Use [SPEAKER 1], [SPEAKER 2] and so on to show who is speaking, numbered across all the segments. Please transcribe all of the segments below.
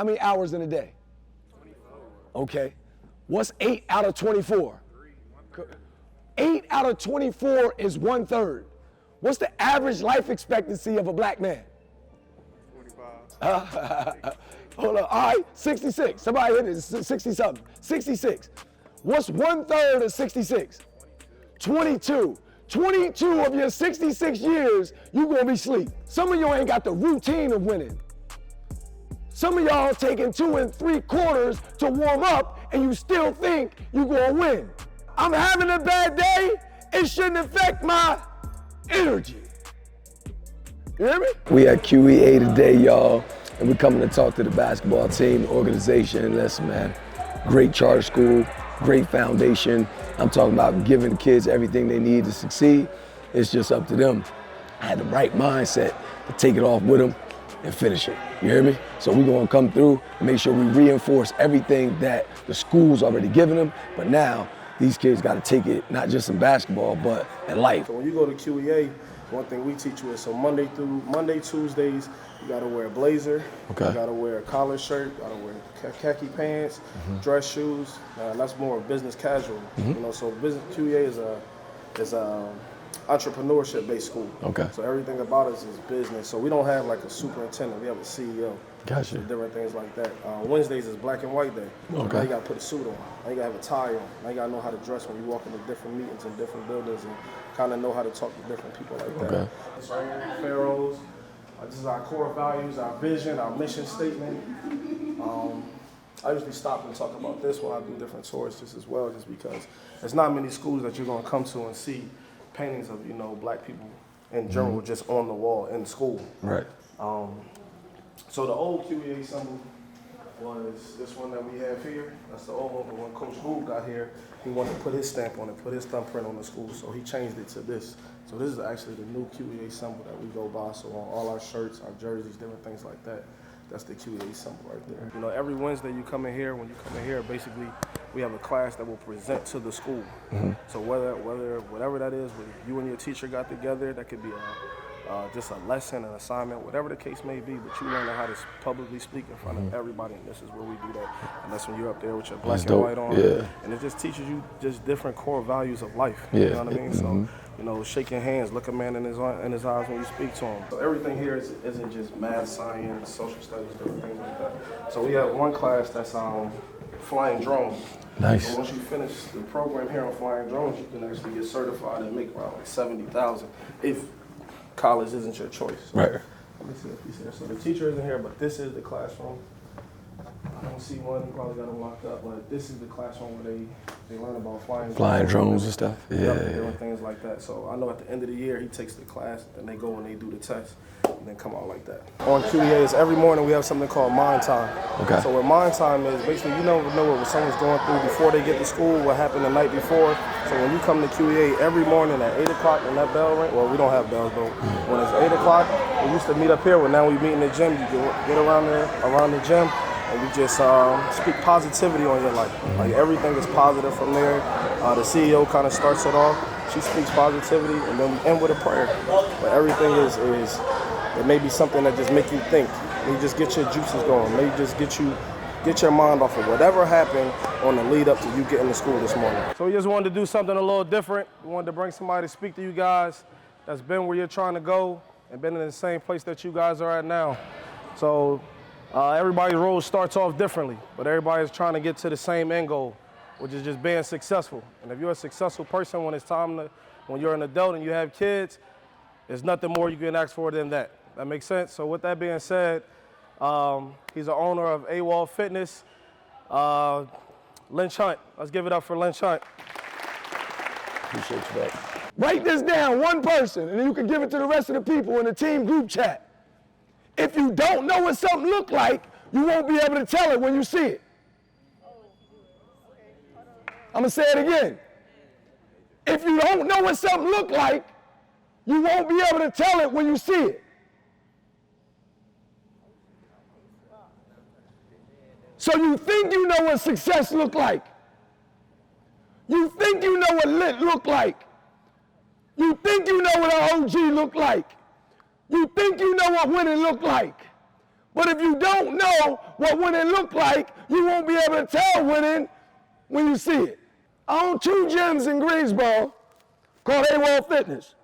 [SPEAKER 1] How many hours in a day? 24. Okay. What's 8 out of 24? 8 out of 24 is 1/3. What's the average life expectancy of a black man?
[SPEAKER 2] 45.
[SPEAKER 1] Hold on. All right, 66. Somebody hit it. 60-something. 66. What's 1/3 of 66? 22. 22 of your 66 years, you gonna be asleep. Some of y'all ain't got the routine of winning. Some of y'all taking 2 3/4 to warm up, and you still think you gonna win. I'm having a bad day. It shouldn't affect my energy. You hear me? We at QEA today, y'all, and we're coming to talk to the basketball team, the organization. Listen, man, great charter school, great foundation. I'm talking about giving the kids everything they need to succeed. It's just up to them. I had the right mindset to take it off with them and finish it. You hear me? So we're gonna come through and make sure we reinforce everything that the school's already given them, but now these kids gotta take it not just in basketball, but in life.
[SPEAKER 3] So when you go to QEA, one thing we teach you is so Monday, Tuesdays, you gotta wear a blazer,
[SPEAKER 1] Okay.
[SPEAKER 3] You gotta wear a collar shirt, you gotta wear khaki pants, dress shoes, and that's more business casual. You know, so business QEA is a entrepreneurship-based school.
[SPEAKER 1] Okay.
[SPEAKER 3] So everything about us is business. So we don't have like a superintendent, we have a CEO.
[SPEAKER 1] Gotcha.
[SPEAKER 3] So different things like that. Wednesdays is black and white day.
[SPEAKER 1] Okay.
[SPEAKER 3] Now you gotta put a suit on. Now you gotta have a tie on. Now you gotta know how to dress when you walk into different meetings and different buildings and kind of know how to talk to different people like that.
[SPEAKER 1] Okay.
[SPEAKER 3] So Pharaohs, this is our core values, our vision, our mission statement. I usually stop and talk about this when I do different tours just as well, just because there's not many schools that you're gonna come to and see paintings of, you know, black people in general just on the wall in school.
[SPEAKER 1] Right.
[SPEAKER 3] So the old QEA symbol was this one that we have here. That's the old one, but when Coach Gould got here, he wanted to put his stamp on it, put his thumbprint on the school, so he changed it to this. So this is actually the new QEA symbol that we go by. So on all our shirts, our jerseys, different things like that, that's the QEA symbol right there. You know, every Wednesday you come in here, when you come in here, basically we have a class that will present to the school. So whatever that is, whether you and your teacher got together, that could be just a lesson, an assignment, whatever the case may be, but you learning how to publicly speak in front of everybody, and this is where we do that. And that's when you're up there with your black and white on.
[SPEAKER 1] Yeah.
[SPEAKER 3] And it just teaches you just different core values of life.
[SPEAKER 1] Yeah.
[SPEAKER 3] You know what I mean? So, you know, shaking hands, look a man in his eyes when you speak to him. So everything here isn't just math, science, social studies, different things like that. So we have one class that's flying drones.
[SPEAKER 1] Nice.
[SPEAKER 3] So once you finish the program here on flying drones, you can actually get certified and make around like $70,000 if college isn't your choice.
[SPEAKER 1] Right.
[SPEAKER 3] Let me see if he's here. So the teacher isn't here, but this is the classroom. I don't see one, you probably got them locked up, but this is the classroom where they learn about flying
[SPEAKER 1] drones and stuff. Yeah.
[SPEAKER 3] Different things like that. So I know at the end of the year, he takes the class, then they go and they do the test, and then come out like that. On QEAs, every morning we have something called Mind Time.
[SPEAKER 1] Okay.
[SPEAKER 3] So what Mind Time is, basically you never know what someone's going through before they get to school, what happened the night before. So when you come to QEA every morning at 8 o'clock when that bell rings, well, we don't have bells, but when it's 8 o'clock, we used to meet up here, but now we meet in the gym. You get around the gym, and we just speak positivity on your life. Like everything is positive from there. The CEO kind of starts it off. She speaks positivity, and then we end with a prayer. But everything is it may be something that just make you think. Maybe just get your juices going. Maybe just get your mind off of whatever happened on the lead up to you getting to school this morning. So we just wanted to do something a little different. We wanted to bring somebody to speak to you guys that's been where you're trying to go and been in the same place that you guys are at now. So everybody's road starts off differently, but everybody's trying to get to the same end goal, which is just being successful. And if you're a successful person when you're an adult and you have kids, there's nothing more you can ask for than that. That makes sense? So with that being said, he's the owner of AWOL Fitness, Lynch Hunt. Let's give it up for Lynch Hunt.
[SPEAKER 1] Appreciate you, back. Write this down, one person, and then you can give it to the rest of the people in the team group chat. If you don't know what something look like, you won't be able to tell it when you see it. I'm gonna say it again. If you don't know what something look like, you won't be able to tell it when you see it. So you think you know what success look like. You think you know what lit look like. You think you know what an OG look like. You think you know what winning look like. But if you don't know what winning look like, you won't be able to tell winning when you see it. I own 2 gyms in Greensboro called AWOL Fitness.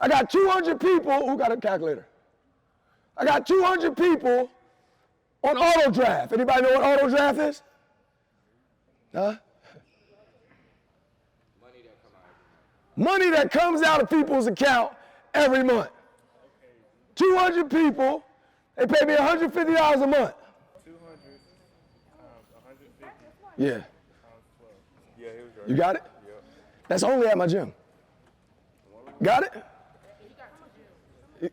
[SPEAKER 1] I got 200 people, who got a calculator? I got 200 people on auto draft. Anybody know what auto draft is? Huh? Money that comes out of people's account every month. 200 people, they pay me $150 a month. 200
[SPEAKER 3] times 150.
[SPEAKER 1] Yeah.
[SPEAKER 3] Times 12. Yeah, he was right.
[SPEAKER 1] You got it?
[SPEAKER 3] Yeah.
[SPEAKER 1] That's only at my gym. Got it?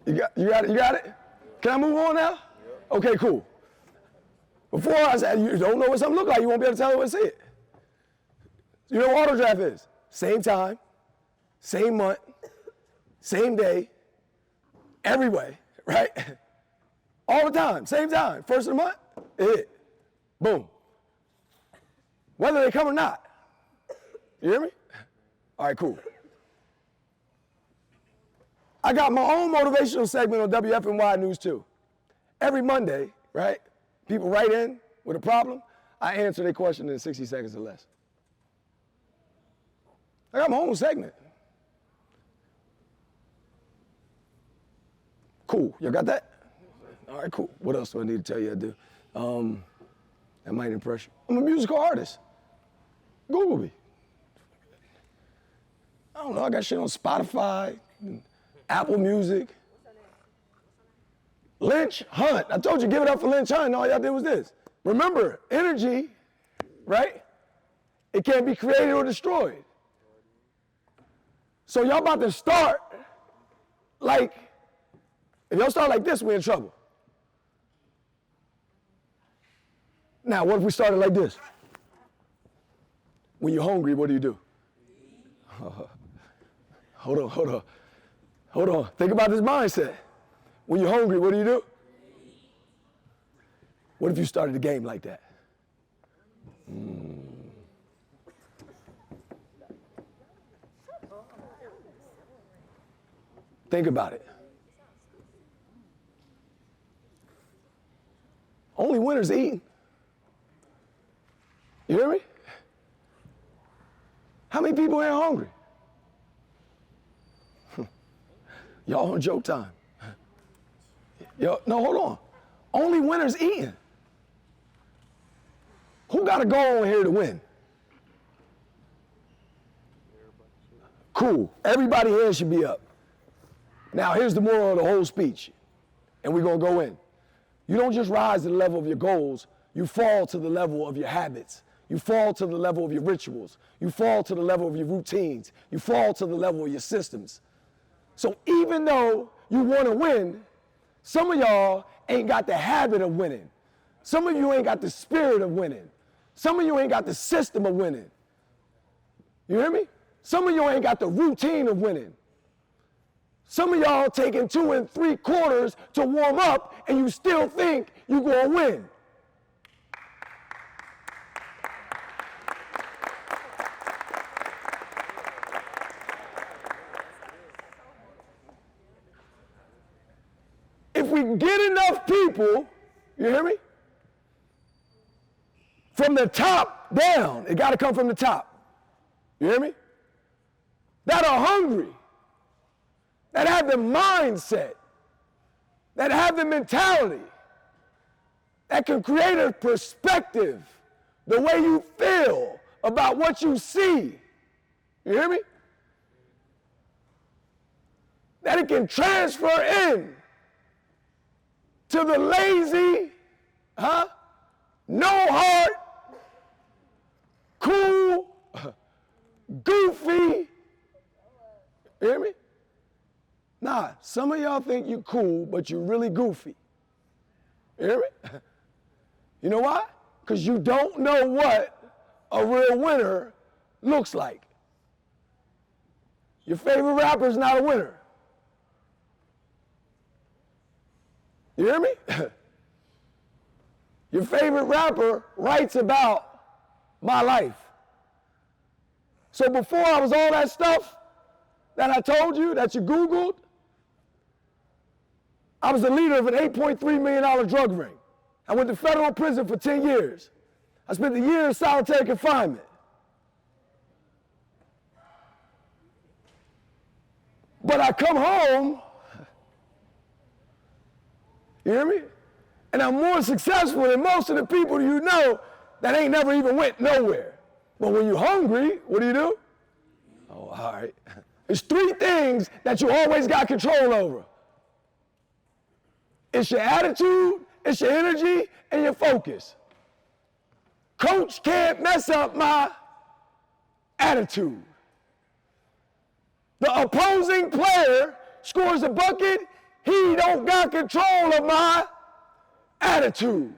[SPEAKER 1] You got it? You got it? Can I move on now? Yep. Okay, cool. Before I said, you don't know what something look like, you won't be able to tell it when you see it. You know what auto draft is? Same time, same month, same day, every way, right? All the time, same time. First of the month, it hit. Boom. Whether they come or not. You hear me? All right, cool. I got my own motivational segment on WFNY News 2. Every Monday, right? People write in with a problem. I answer their question in 60 seconds or less. I got my own segment. Cool. You got that? All right, cool. What else do I need to tell you I do? That might impress you. I'm a musical artist. Google me. I don't know. I got shit on Spotify, Apple Music. Lynch Hunt. I told you, give it up for Lynch Hunt. All y'all did was this. Remember, energy, right? It can't be created or destroyed. So y'all about to start like, if y'all start like this, we're in trouble. Now, what if we started like this? When you're hungry, what do? Hold on. Think about this mindset. When you're hungry, what do? What if you started the game like that? Think about it. Only winners eating. You hear me? How many people ain't hungry? Y'all on joke time. Yo, no, hold on. Only winners eating. Who got a goal here to win? Cool. Everybody here should be up. Now, here's the moral of the whole speech, and we're going to go in. You don't just rise to the level of your goals, you fall to the level of your habits. You fall to the level of your rituals. You fall to the level of your routines. You fall to the level of your systems. So even though you want to win, some of y'all ain't got the habit of winning. Some of you ain't got the spirit of winning. Some of you ain't got the system of winning. You hear me? Some of you ain't got the routine of winning. Some of y'all taking 2 and 3 quarters to warm up and you still think you're going to win. If we get enough people, you hear me? From the top down, it got to come from the top. You hear me? That are hungry, that have the mindset, that have the mentality, that can create a perspective, the way you feel about what you see. You hear me? That it can transfer in to the lazy, no heart, cool, goofy. You hear me? Nah, some of y'all think you're cool, but you're really goofy. You hear me? You know why? Because you don't know what a real winner looks like. Your favorite rapper is not a winner. You hear me? Your favorite rapper writes about my life. So before I was all that stuff that I told you, that you Googled, I was the leader of an $8.3 million drug ring. I went to federal prison for 10 years. I spent a year in solitary confinement. But I come home, you hear me? And I'm more successful than most of the people you know that ain't never even went nowhere. But when you're hungry, what do? Oh, all right. There's 3 things that you always got control over. It's your attitude, it's your energy, and your focus. Coach can't mess up my attitude. The opposing player scores a bucket, he don't got control of my attitude.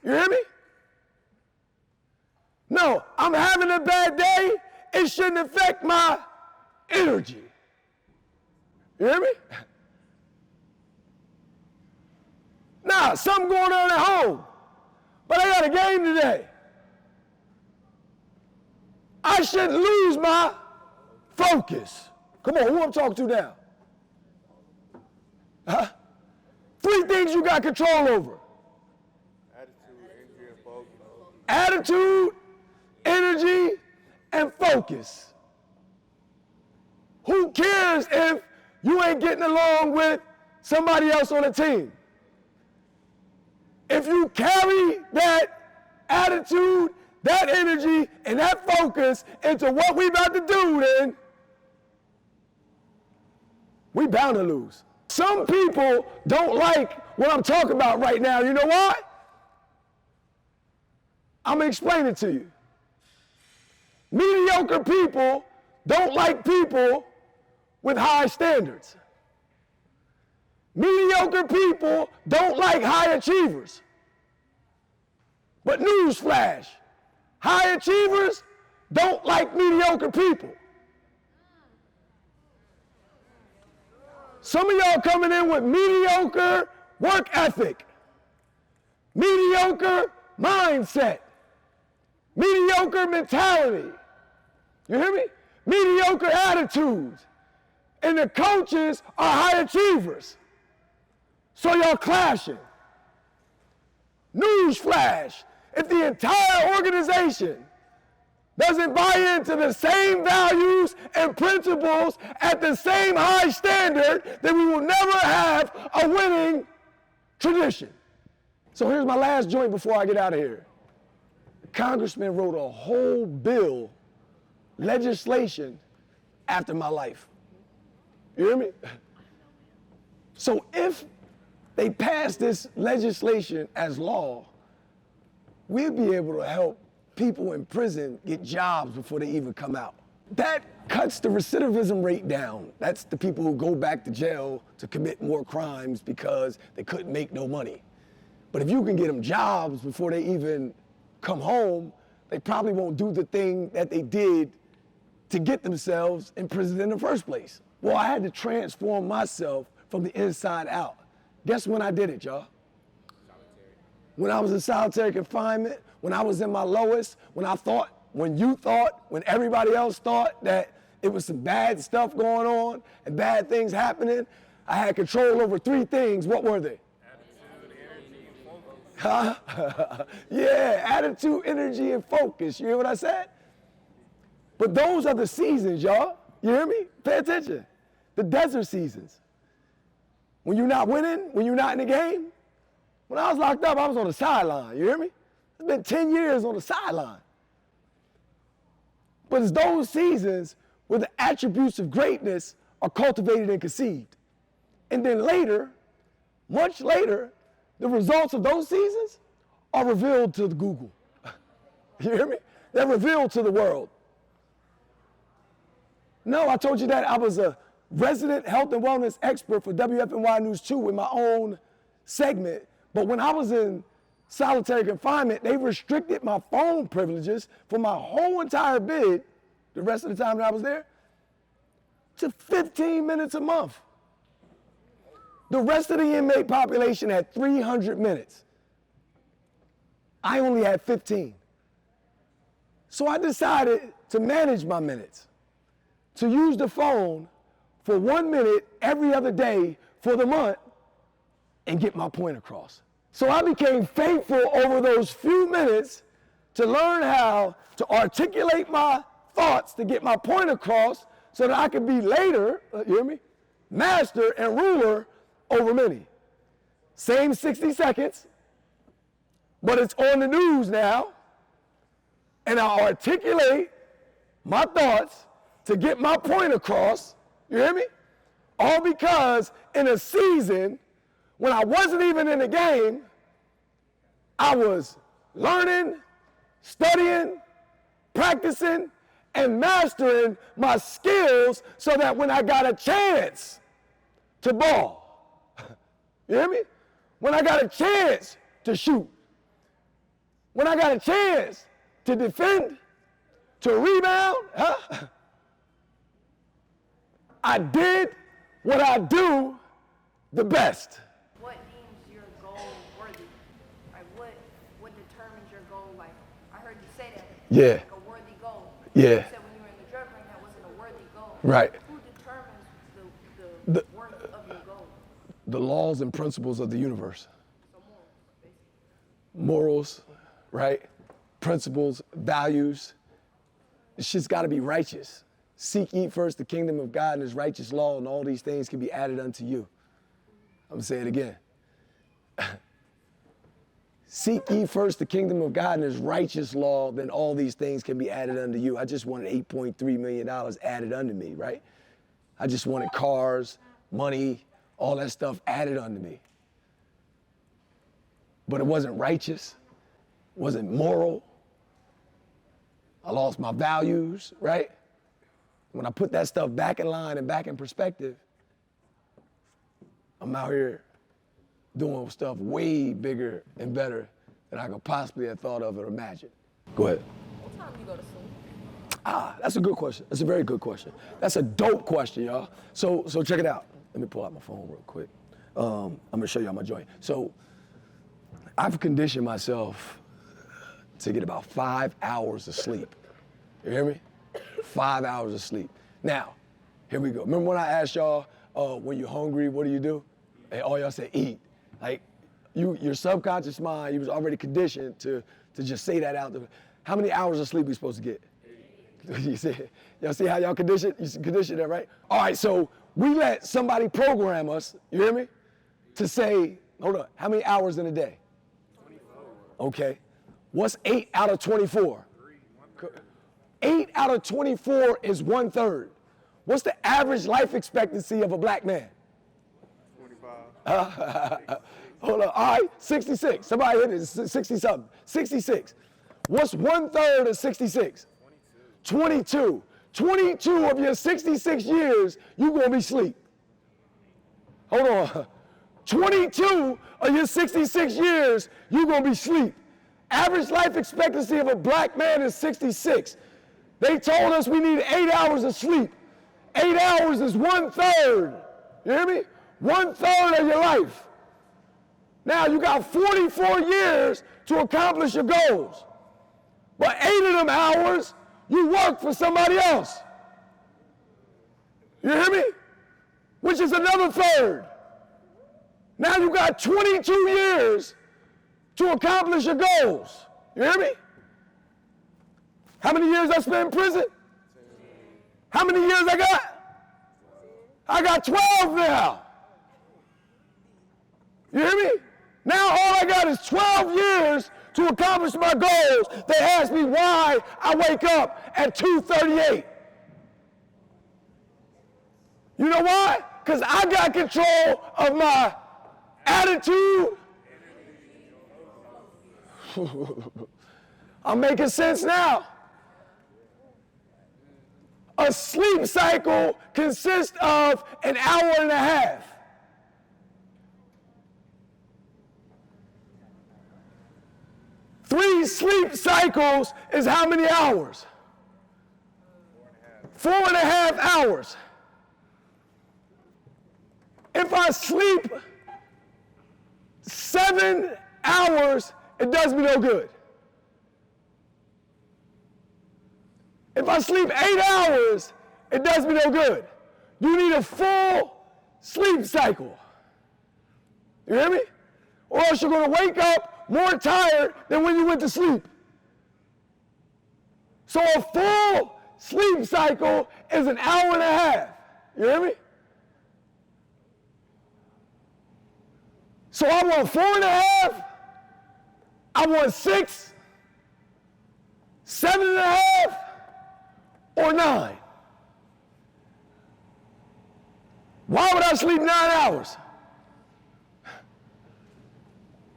[SPEAKER 1] You hear me? No, I'm having a bad day, it shouldn't affect my energy. You hear me? Nah, something going on at home, but I got a game today. I shouldn't lose my focus. Come on, who I'm talking to now? Huh? 3 things you got control over.
[SPEAKER 2] Attitude, energy, and focus.
[SPEAKER 1] Attitude, energy, and focus. Who cares if you ain't getting along with somebody else on the team? If you carry that attitude, that energy, and that focus into what we about to do, then we bound to lose. Some people don't like what I'm talking about right now. You know why? I'm gonna explain it to you. Mediocre people don't like people with high standards. Mediocre people don't like high achievers. But newsflash, high achievers don't like mediocre people. Some of y'all coming in with mediocre work ethic, mediocre mindset, mediocre mentality. You hear me? Mediocre attitudes. And the coaches are high achievers. So y'all clashing. Newsflash, if the entire organization doesn't buy into the same values and principles at the same high standard, then we will never have a winning tradition. So here's my last joint before I get out of here. The congressman wrote a whole bill, legislation, after my life. You hear me? So if they pass this legislation as law, we'll be able to help people in prison get jobs before they even come out. That cuts the recidivism rate down. That's the people who go back to jail to commit more crimes because they couldn't make no money. But if you can get them jobs before they even come home, they probably won't do the thing that they did to get themselves in prison in the first place. Well, I had to transform myself from the inside out. Guess when I did it, y'all? When I was in solitary confinement, when I was in my lowest, when you thought, when everybody else thought that it was some bad stuff going on and bad things happening, I had control over 3 things. What were they?
[SPEAKER 2] Attitude, energy, and focus.
[SPEAKER 1] Huh? Yeah, attitude, energy, and focus. You hear what I said? But those are the seasons, y'all. You hear me? Pay attention. The desert seasons. When you're not winning, when you're not in the game. When I was locked up, I was on the sideline. You hear me? It's been 10 years on the sideline. But it's those seasons where the attributes of greatness are cultivated and conceived. And then later, much later, the results of those seasons are revealed to the Google. You hear me? They're revealed to the world. No, I told you that I was a resident health and wellness expert for WFNY News 2 with my own segment. But when I was in solitary confinement, they restricted my phone privileges for my whole entire bid, the rest of the time that I was there, to 15 minutes a month. The rest of the inmate population had 300 minutes. I only had 15. So I decided to manage my minutes, to use the phone for 1 minute every other day for the month and get my point across. So I became faithful over those few minutes to learn how to articulate my thoughts to get my point across so that I could be later, you hear me, master and ruler over many. Same 60 seconds, but it's on the news now, and I articulate my thoughts to get my point across, you hear me? All because in a season when I wasn't even in the game, I was learning, studying, practicing, and mastering my skills so that when I got a chance to ball, you hear me? When I got a chance to shoot, when I got a chance to defend, to rebound, I did what I do the best.
[SPEAKER 4] What deems your goal worthy? Like what determines your goal? Like I heard you say that.
[SPEAKER 1] Yeah.
[SPEAKER 4] Like a worthy goal.
[SPEAKER 1] Yeah.
[SPEAKER 4] You said when you were in the drug ring that wasn't a worthy goal.
[SPEAKER 1] Right.
[SPEAKER 4] Who determines the worth of your goal?
[SPEAKER 1] The laws and principles of the universe.
[SPEAKER 4] So basically.
[SPEAKER 1] Morals, right? Principles, values. This shit's got to be righteous. Seek ye first the kingdom of God and his righteous law, and all these things can be added unto you. I'm going to say it again. Seek ye first the kingdom of God and his righteous law, then all these things can be added unto you. I just wanted $8.3 million added unto me, right? I just wanted cars, money, all that stuff added unto me. But it wasn't righteous, it wasn't moral. I lost my values, right? When I put that stuff back in line and back in perspective, I'm out here doing stuff way bigger and better than I could possibly have thought of or imagined. Go ahead.
[SPEAKER 4] What time do you go to sleep?
[SPEAKER 1] That's a good question. That's a very good question. That's a dope question, y'all. So check it out. Let me pull out my phone real quick. I'm gonna show y'all my joint. So I've conditioned myself to get about 5 hours of sleep. You hear me? 5 hours of sleep. Now, here we go. Remember when I asked y'all, when you're hungry, what do? And all y'all said eat. Like, your subconscious mind, you was already conditioned to just say that out there. How many hours of sleep we supposed to get? Y'all see how y'all conditioned? You conditioned that, right? All right, so we let somebody program us, you hear me? To say, hold on, how many hours in a day? 24. Okay. What's 8 out of 24? 8 out of 24 is 1/3. What's the average life expectancy of a black man?
[SPEAKER 2] 25.
[SPEAKER 1] Hold on, all right, 66. Somebody hit it, 60 something. 66. What's 1/3 of 66? 22. 22 of your 66 years, you're gonna be asleep. Hold on. 22 of your 66 years, you're gonna be asleep. Average life expectancy of a black man is 66. They told us we need 8 hours of sleep. 8 hours is 1/3. You hear me? 1/3 of your life. Now you got 44 years to accomplish your goals. But 8 of them hours, you work for somebody else. You hear me? Which is another 1/3. Now you got 22 years to accomplish your goals. You hear me? How many years I spent in prison? How many years I got? I got 12 now. You hear me? Now all I got is 12 years to accomplish my goals. They ask me why I wake up at 2:38. You know why? Because I got control of my attitude. I'm making sense now. A sleep cycle consists of an hour and a half. Three sleep cycles is how many hours? 4.5 hours. If I sleep 7 hours, it does me no good. If I sleep 8 hours, it does me no good. You need a full sleep cycle. You hear me? Or else you're gonna wake up more tired than when you went to sleep. So a full sleep cycle is an hour and a half. You hear me? So I want 4.5, I want 6, 7.5, or 9. Why would I sleep 9 hours?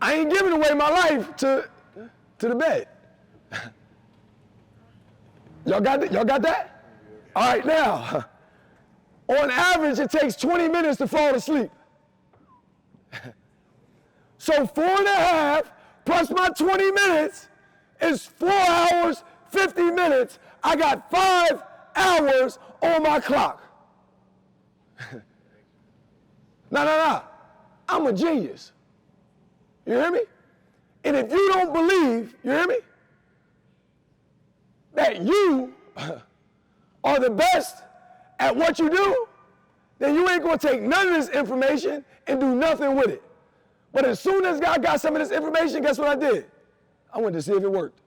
[SPEAKER 1] I ain't giving away my life to the bed. Y'all got that? All right, now, on average, it takes 20 minutes to fall asleep. So 4.5 plus my 20 minutes is 4 hours, 50 minutes. I got 5 hours on my clock. No. I'm a genius. You hear me? And if you don't believe, you hear me, that you are the best at what you do, then you ain't gonna take none of this information and do nothing with it. But as soon as God got some of this information, guess what I did? I went to see if it worked.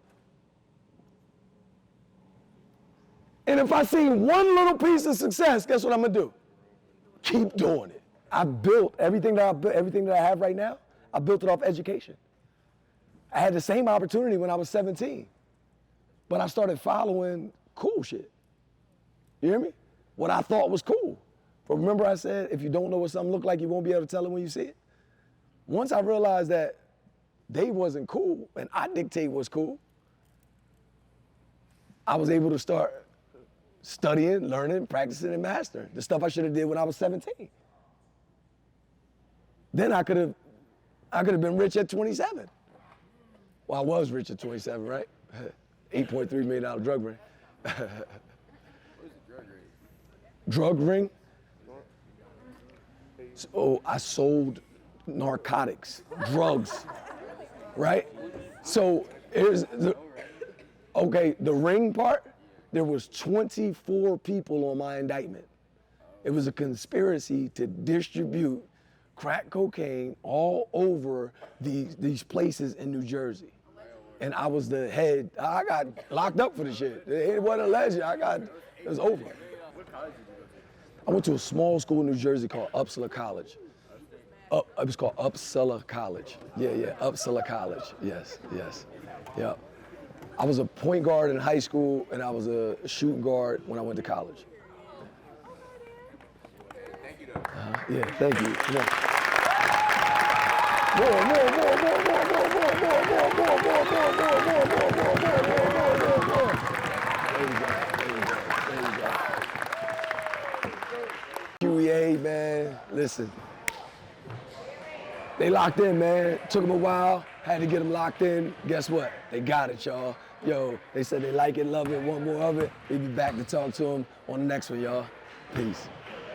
[SPEAKER 1] And if I see one little piece of success, guess what I'm gonna do? Keep doing it. I built everything that I have right now, I built it off education. I had the same opportunity when I was 17, but I started following cool shit. You hear me? What I thought was cool. But remember I said, if you don't know what something look like, you won't be able to tell it when you see it? Once I realized that they wasn't cool and I dictate what's cool, I was able to start studying, learning, practicing, and mastering the stuff I should have did when I was 17. Then I could have been rich at 27. Well, I was rich at 27, right? $8.3 million drug ring.
[SPEAKER 2] What is a drug ring?
[SPEAKER 1] Drug ring? So I sold narcotics, drugs, right? So here's the ring part, there was 24 people on my indictment. It was a conspiracy to distribute crack cocaine all over these places in New Jersey. And I was the head. I got locked up for the shit. It wasn't alleged. It was over.
[SPEAKER 2] What college did you go to?
[SPEAKER 1] I went to a small school in New Jersey called Uppsala College. It was called Uppsala College. Yeah, Uppsala College. Yes. Yeah. I was a point guard in high school, and I was a shooting guard when I went to college.
[SPEAKER 2] Thank you, though.
[SPEAKER 1] Yeah, thank you. Yeah. More. QEA, man, listen. They locked in, man. Took them a while. Had to get them locked in. Guess what? They got it, y'all. Yo, they said they like it, love it, want more of it. We'll be back to talk to them on the next one, y'all. Peace.